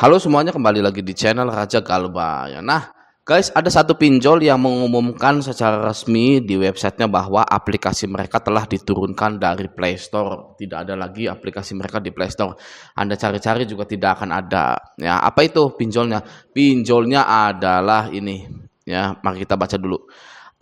Halo semuanya, kembali lagi di channel Raja Galba ya. Nah, guys, ada satu pinjol yang mengumumkan secara resmi di websitenya bahwa aplikasi mereka telah diturunkan dari Play Store. Tidak ada lagi aplikasi mereka di Play Store. Anda cari-cari juga tidak akan ada. Ya, apa itu pinjolnya? Pinjolnya adalah ini. Ya, mari kita baca dulu.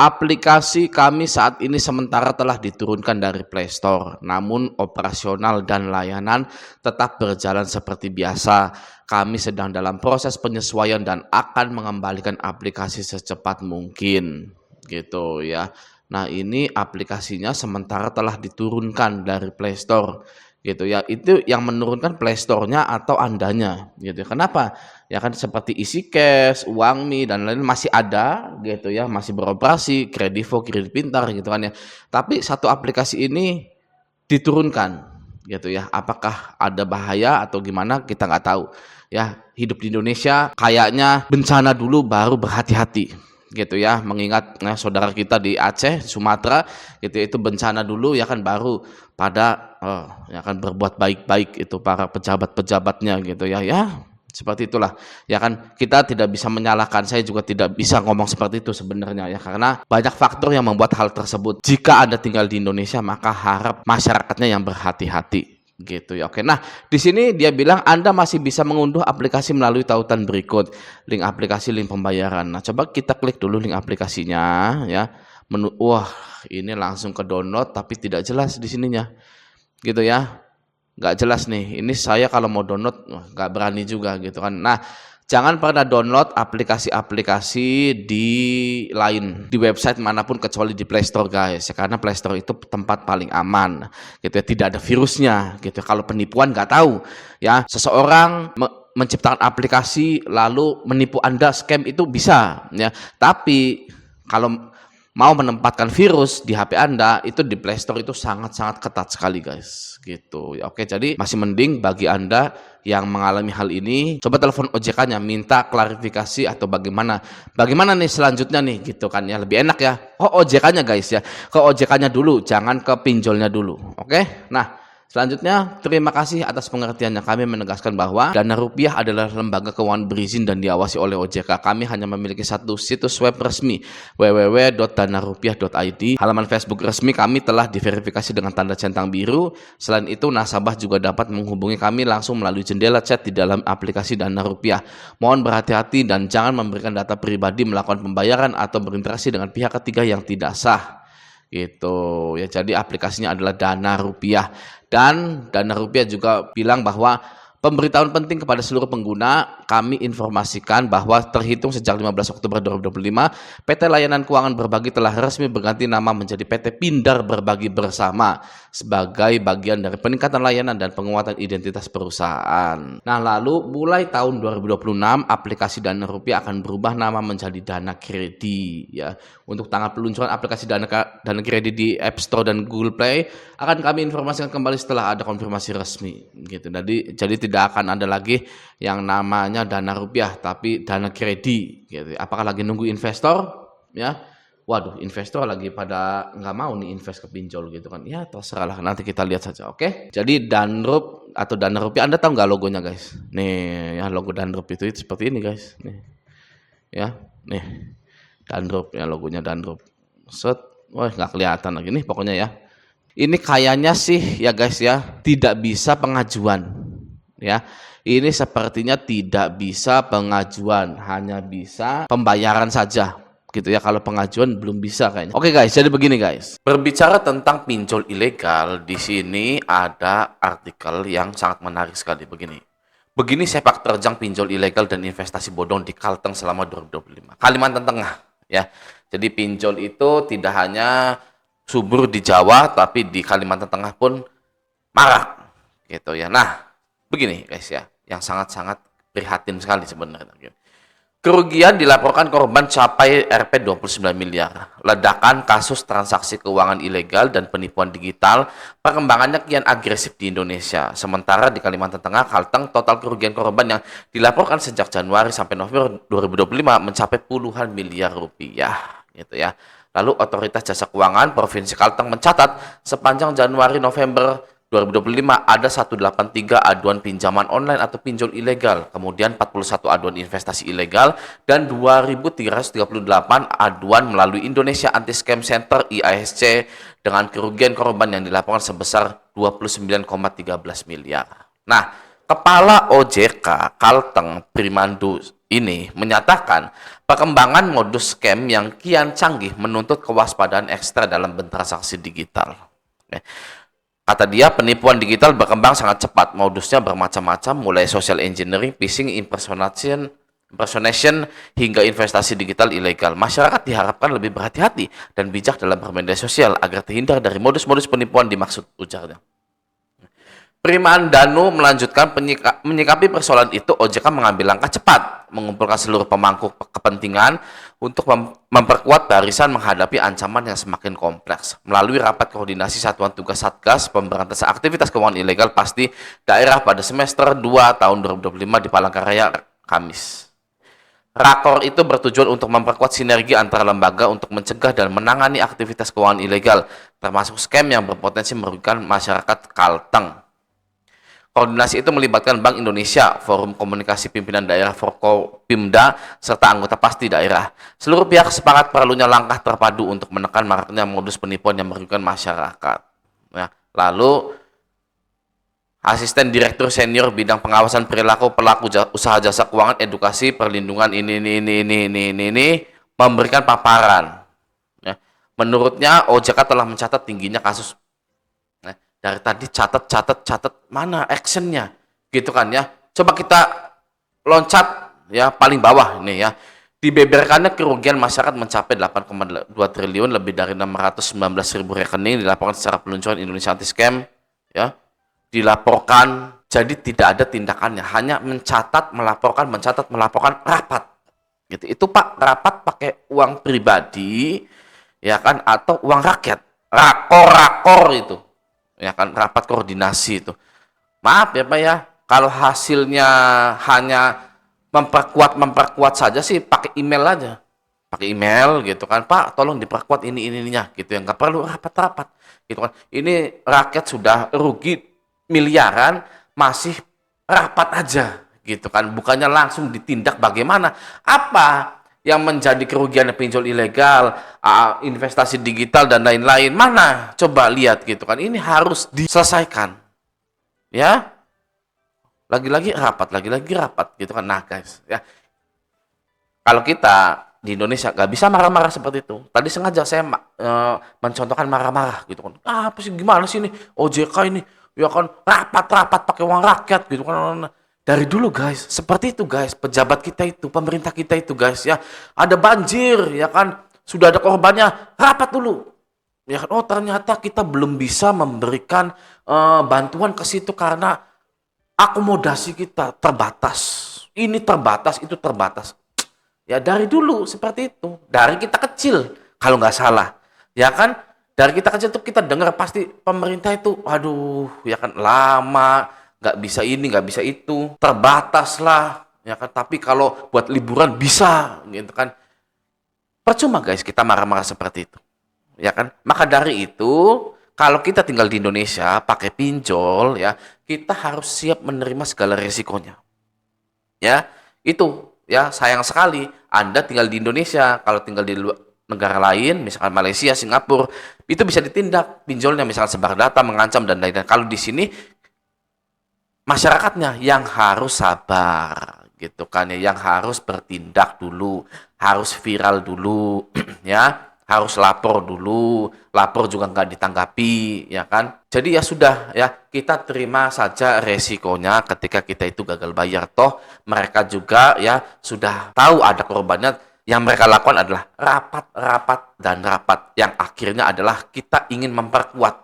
Aplikasi kami saat ini sementara telah diturunkan dari Play Store, namun operasional dan layanan tetap berjalan seperti biasa. Kami sedang dalam proses penyesuaian dan akan mengembalikan aplikasi secepat mungkin, gitu ya. Nah, ini aplikasinya sementara telah diturunkan dari Play Store, gitu ya. Itu yang menurunkan Play Store-nya atau Andanya, gitu. Kenapa? Ya kan seperti EasyCash, UangMe dan lain-lain masih ada gitu ya, masih beroperasi, Kredivo, Kredit Pintar gitu kan ya. Tapi satu aplikasi ini diturunkan gitu ya. Apakah ada bahaya atau gimana kita nggak tahu. Ya, hidup di Indonesia kayaknya bencana dulu baru berhati-hati gitu ya, mengingat saudara kita di Aceh, Sumatera gitu ya, itu bencana dulu ya kan baru pada ya kan berbuat baik-baik itu para pejabat-pejabatnya gitu ya. Ya, seperti itulah ya kan, kita tidak bisa menyalahkan, saya juga tidak bisa ngomong seperti itu sebenarnya ya, karena banyak faktor yang membuat hal tersebut. Jika Anda tinggal di Indonesia, maka harap masyarakatnya yang berhati-hati gitu ya. Oke, nah di sini dia bilang Anda masih bisa mengunduh aplikasi melalui tautan berikut, link aplikasi, link pembayaran. Nah, coba kita klik dulu link aplikasinya ya. Wah, ini langsung ke download tapi tidak jelas di sininya gitu ya. Nggak jelas nih, ini saya kalau mau download nggak berani juga gitu kan. Nah, jangan pernah download aplikasi-aplikasi di lain, di website manapun kecuali di Play Store guys, karena Play Store itu tempat paling aman gitu ya, tidak ada virusnya gitu. Kalau penipuan nggak tahu ya, seseorang menciptakan aplikasi lalu menipu Anda, scam itu bisa ya, tapi kalau mau menempatkan virus di HP Anda itu di Play Store itu sangat-sangat ketat sekali guys gitu ya. Oke, jadi masih mending bagi Anda yang mengalami hal ini, coba telepon OJK-nya minta klarifikasi atau bagaimana nih selanjutnya nih gitu kan ya, lebih enak ya. OJK-nya guys ya, ke OJK-nya dulu, jangan ke pinjolnya dulu. Oke, nah selanjutnya, terima kasih atas pengertiannya. Kami menegaskan bahwa Dana Rupiah adalah lembaga keuangan berizin dan diawasi oleh OJK. Kami hanya memiliki satu situs web resmi, www.danarupiah.id. Halaman Facebook resmi kami telah diverifikasi dengan tanda centang biru. Selain itu, nasabah juga dapat menghubungi kami langsung melalui jendela chat di dalam aplikasi Dana Rupiah. Mohon berhati-hati dan jangan memberikan data pribadi, melakukan pembayaran atau berinteraksi dengan pihak ketiga yang tidak sah. Gitu ya, jadi aplikasinya adalah Dana Rupiah, dan Dana Rupiah juga bilang bahwa pemberitahuan penting kepada seluruh pengguna, kami informasikan bahwa terhitung sejak 15 Oktober 2025, PT Layanan Keuangan Berbagi telah resmi berganti nama menjadi PT Pindar Berbagi Bersama sebagai bagian dari peningkatan layanan dan penguatan identitas perusahaan. Nah, lalu mulai tahun 2026 aplikasi Dana Rupiah akan berubah nama menjadi Dana Kredi ya. Untuk tanggal peluncuran aplikasi Dana Kredi di App Store dan Google Play akan kami informasikan kembali setelah ada konfirmasi resmi gitu. Jadi tidak akan ada lagi yang namanya Dana Rupiah tapi Dana Kredi gitu. Apakah lagi nunggu investor ya? Waduh, investor lagi pada nggak mau nih invest ke pinjol gitu kan. Ya terserahlah, nanti kita lihat saja. Oke, jadi Danrup atau Dana Rupiah, Anda tahu nggak logonya guys? Nih ya, logo Danrup itu seperti ini guys. Nih ya, nih Danrup ya, logonya Danrup. Set, wah nggak kelihatan lagi nih pokoknya ya. Ini kayaknya sih ya guys ya, tidak bisa pengajuan ya. Ini sepertinya tidak bisa pengajuan, hanya bisa pembayaran saja gitu ya. Kalau pengajuan belum bisa kayaknya. Oke guys, jadi begini guys. Berbicara tentang pinjol ilegal, di sini ada artikel yang sangat menarik sekali begini. Begini sepak terjang pinjol ilegal dan investasi bodong di Kalteng selama 2025. Kalimantan Tengah ya. Jadi pinjol itu tidak hanya subur di Jawa, tapi di Kalimantan Tengah pun marak gitu ya. Nah, begini guys ya, yang sangat-sangat prihatin sekali sebenarnya. Kerugian dilaporkan korban capai Rp 29 miliar. Ledakan kasus transaksi keuangan ilegal dan penipuan digital perkembangannya kian agresif di Indonesia. Sementara di Kalimantan Tengah, Kalteng, total kerugian korban yang dilaporkan sejak Januari sampai November 2025 mencapai puluhan miliar rupiah gitu ya. Lalu Otoritas Jasa Keuangan Provinsi Kalteng mencatat sepanjang Januari November 2025 ada 183 aduan pinjaman online atau pinjol ilegal, kemudian 41 aduan investasi ilegal, dan 2.338 aduan melalui Indonesia Anti-Scam Center (IASC) dengan kerugian korban yang dilaporkan sebesar 29,13 miliar. Nah, Kepala OJK Kalteng Primandu ini menyatakan perkembangan modus scam yang kian canggih menuntut kewaspadaan ekstra dalam bertransaksi digital. Kata dia, penipuan digital berkembang sangat cepat. Modusnya bermacam-macam, mulai social engineering, phishing, impersonation, hingga investasi digital ilegal. Masyarakat diharapkan lebih berhati-hati dan bijak dalam bermedia sosial agar terhindar dari modus-modus penipuan dimaksud, ujarnya. Primandanu melanjutkan menyikapi persoalan itu, OJK mengambil langkah cepat, mengumpulkan seluruh pemangku kepentingan untuk memperkuat barisan menghadapi ancaman yang semakin kompleks. Melalui rapat koordinasi Satuan Tugas Satgas Pemberantasan Aktivitas Keuangan Ilegal Pasti Daerah pada semester 2 tahun 2025 di Palangkaraya, Kamis. Rakor itu bertujuan untuk memperkuat sinergi antara lembaga untuk mencegah dan menangani aktivitas keuangan ilegal, termasuk scam yang berpotensi merugikan masyarakat Kalteng. Koordinasi itu melibatkan Bank Indonesia, Forum Komunikasi Pimpinan Daerah Forkopimda, serta anggota Pasti Daerah. Seluruh pihak sepakat perlunya langkah terpadu untuk menekan maraknya modus penipuan yang merugikan masyarakat. Nah, lalu, Asisten Direktur Senior Bidang Pengawasan Perilaku Pelaku Usaha Jasa Keuangan Edukasi Perlindungan ini memberikan paparan. Ya. Menurutnya, OJK telah mencatat tingginya kasus. Dari tadi catat mana actionnya gitu kan ya. Coba kita loncat ya paling bawah ini ya. Dibeberkannya kerugian masyarakat mencapai 8,2 triliun, lebih dari 619.000 rekening dilaporkan secara peluncuran Indonesia Anti-Scam ya. Dilaporkan, jadi tidak ada tindakannya, hanya mencatat, melaporkan rapat. Gitu. Itu Pak, rapat pakai uang pribadi ya kan, atau uang rakyat. Rakor itu. Ya kan, rapat koordinasi itu. Maaf ya Pak ya, kalau hasilnya hanya memperkuat saja sih, pakai email aja. Pakai email gitu kan, Pak tolong diperkuat ininya gitu, yang nggak perlu rapat-rapat gitu kan. Ini rakyat sudah rugi miliaran, masih rapat aja gitu kan, bukannya langsung ditindak. Bagaimana? Apa yang menjadi kerugian pinjol ilegal, investasi digital dan lain-lain? Mana? Coba lihat gitu kan. Ini harus diselesaikan. Ya. Lagi-lagi rapat gitu kan. Nah, guys, ya. Kalau kita di Indonesia nggak bisa marah-marah seperti itu. Tadi sengaja saya mencontohkan marah-marah gitu kan. Apa sih, gimana sih ini OJK ini? Ya kan, rapat-rapat pakai uang rakyat gitu kan. Dari dulu guys, seperti itu guys, pejabat kita itu, pemerintah kita itu guys ya, ada banjir ya kan, sudah ada korbannya, rapat dulu. Ya kan, oh ternyata kita belum bisa memberikan bantuan ke situ karena akomodasi kita terbatas. Ini terbatas, itu terbatas. Ya dari dulu seperti itu, dari kita kecil kalau nggak salah. Ya kan, dari kita kecil tuh kita dengar pasti pemerintah itu, aduh ya kan, lama, nggak bisa ini, nggak bisa itu, terbatas lah, ya kan. Tapi kalau buat liburan bisa, gitu kan. Percuma guys kita marah-marah seperti itu, ya kan. Maka dari itu, kalau kita tinggal di Indonesia pakai pinjol, ya kita harus siap menerima segala resikonya. Ya, itu ya sayang sekali Anda tinggal di Indonesia, kalau tinggal di negara lain, misalkan Malaysia, Singapura, itu bisa ditindak pinjolnya, misalkan sebar data, mengancam dan lain-lain. Kalau di sini masyarakatnya yang harus sabar gitu kan ya, yang harus bertindak dulu, harus viral dulu ya, harus lapor dulu, lapor juga nggak ditanggapi ya kan. Jadi ya sudah ya, kita terima saja resikonya ketika kita itu gagal bayar. Toh mereka juga ya sudah tahu ada korbannya. Yang mereka lakukan adalah rapat yang akhirnya adalah kita ingin memperkuat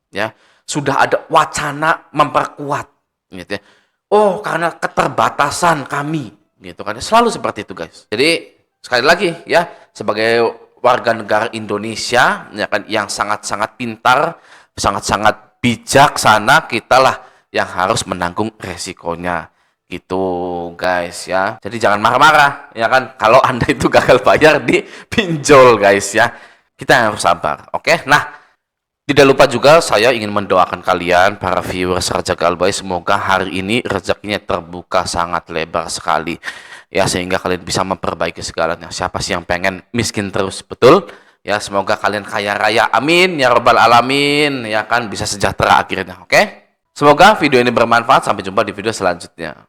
ya, sudah ada wacana memperkuat gitu ya. Oh, karena keterbatasan kami gitu kan. Selalu seperti itu, guys. Jadi sekali lagi ya, sebagai warga negara Indonesia ya kan, yang sangat-sangat pintar, sangat-sangat bijaksana, kitalah yang harus menanggung resikonya gitu, guys ya. Jadi jangan marah-marah ya kan kalau Anda itu gagal bayar di pinjol, guys ya. Kita harus sabar. Oke? Nah, Tidak lupa juga saya ingin mendoakan kalian para viewers Raja Galbay, semoga hari ini rezekinya terbuka sangat lebar sekali ya, sehingga kalian bisa memperbaiki segalanya. Siapa sih yang pengen miskin terus, betul? Ya, semoga kalian kaya raya, amin ya robbal alamin, ya kan, bisa sejahtera akhirnya. Oke, semoga video ini bermanfaat. Sampai jumpa di video selanjutnya.